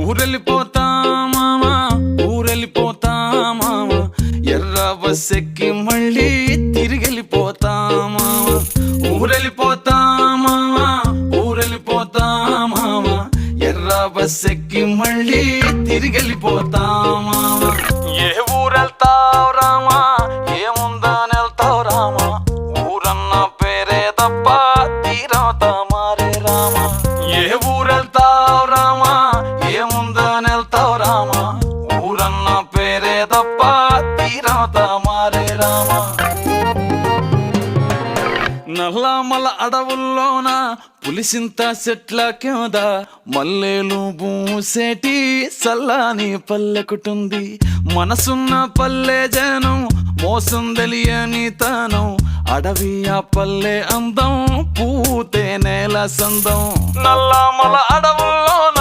ఊరెళ్ళిపోతా మామ, ఊరెళ్ళిపోతా మామ, ఎర్ర బస్ ఎక్కి మళ్ళీ తిరిగెళ్ళిపోతా మామ. ఊరెళ్ళిపోతా మామ, ఊరెళ్ళిపోతా మామ, ఎర్ర బస్ ఎక్కి మళ్ళీ తిరిగెళ్ళిపోతా మామ. ఏ ఊరెళ్తావు రామా, ఏముందని వెళ్తావు రామా, ఊరన్న పేరే తప్ప తీరవుతా మారే రామా. ఏ ఊరెళ్తావు రామా, ఏముందని వెళ్తావు రామా, ఊరన్న పేరే తప్ప తీరవుతా మారే రామా. నల్లమల అడవుల్లోన పులిసింత చెట్ల కింద మల్లెలు పూసేటి సల్లాని పల్లెకుటుంది. మనసున్న పల్లె జనం, మోసం తెలియని తనం, అడవి ఆ పల్లె అందం, పూతే నేల సందం. నల్లమల అడవుల్లోన